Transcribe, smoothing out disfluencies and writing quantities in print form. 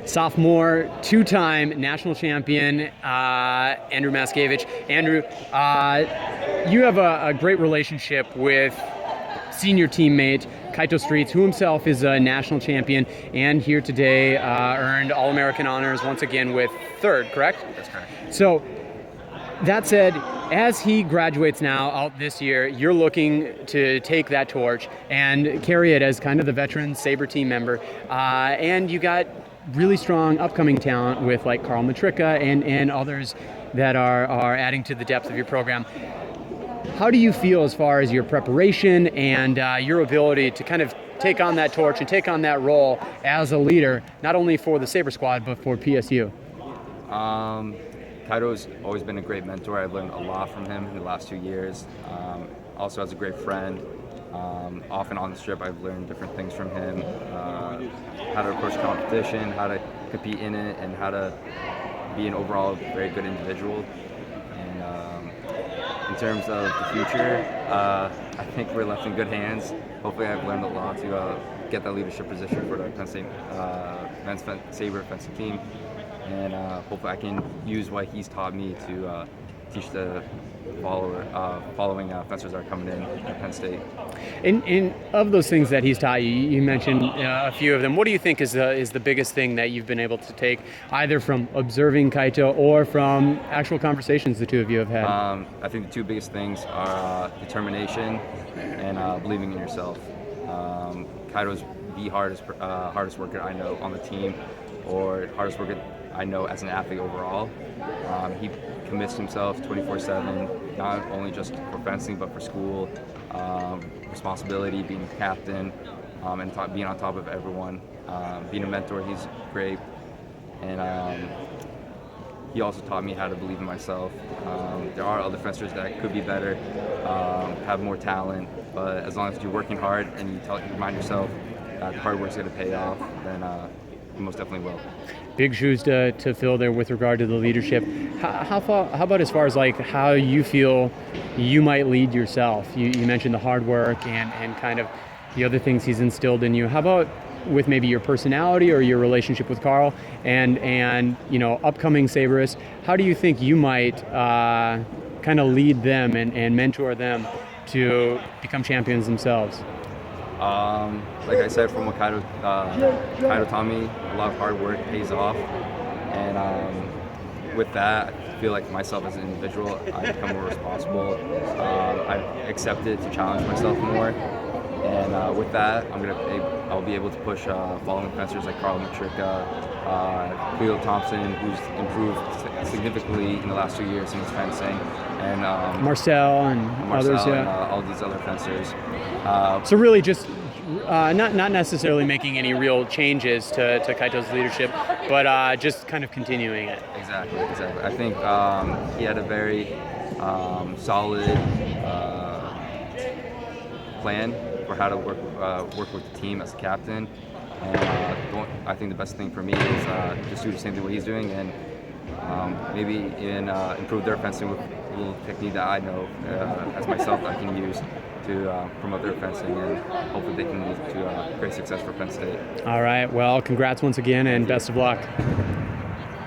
sophomore, two-time national champion, Andrew Mackiewicz. Andrew, you have a great relationship with senior teammate Kaito Streets, who himself is a national champion, and here today earned All-American honors once again with third, correct? That's correct. So, that said, as he graduates now out this year, you're looking to take that torch and carry it as kind of the veteran Sabre team member. And you got really strong upcoming talent with like Carl Matricka and others that are adding to the depth of your program. How do you feel as far as your preparation and your ability to kind of take on that torch and take on that role as a leader, not only for the Sabre squad, but for PSU? Kaito's always been a great mentor. I've learned a lot from him in the last 2 years. Also as a great friend. Off and on the strip, I've learned different things from him. How to approach competition, how to compete in it, and how to be an overall very good individual. And in terms of the future, I think we're left in good hands. Hopefully I've learned a lot to get that leadership position for the Penn State men's Sabre fencing team. And hopefully I can use what he's taught me to teach the following fencers that are coming in at Penn State. And of those things that he's taught you, you mentioned a few of them. What do you think is the biggest thing that you've been able to take, either from observing Kaito or from actual conversations the two of you have had? I think the two biggest things are determination and believing in yourself. Kaito's the hardest worker I know on the team, or hardest worker I know as an athlete overall. He commits himself 24/7, not only just for fencing, but for school, responsibility, being captain, and being on top of everyone. Being a mentor, he's great. And he also taught me how to believe in myself. There are other fencers that could be better, have more talent, but as long as you're working hard and you remind yourself that hard work's going to pay off, then you most definitely will. Big shoes to fill there with regard to the leadership. How about as far as like how you feel you might lead yourself? You mentioned the hard work and kind of the other things he's instilled in you. How about with maybe your personality or your relationship with Carl and you know, upcoming Saberists? How do you think you might kind of lead them and mentor them to become champions themselves? Like I said, from what Kaito taught me, a lot of hard work pays off, and with that, I feel like myself as an individual, I become more responsible. I accepted to challenge myself more, and with that, I'll be able to push following fencers like Carl Matricka, Cleo Thompson, who's improved significantly in the last 2 years in his fencing, and Marcel and others, yeah, and all these other fencers. So really just not necessarily making any real changes to Kaito's leadership, but just kind of continuing it. Exactly. I think he had a very solid plan for how to work with the team as a captain. And I think the best thing for me is just do the same thing what he's doing, and maybe even improve their fencing with a little technique that I know as myself that I can use to promote their fencing, and hopefully they can lead to great success for Penn State. All right. Well, congrats once again, and best of luck.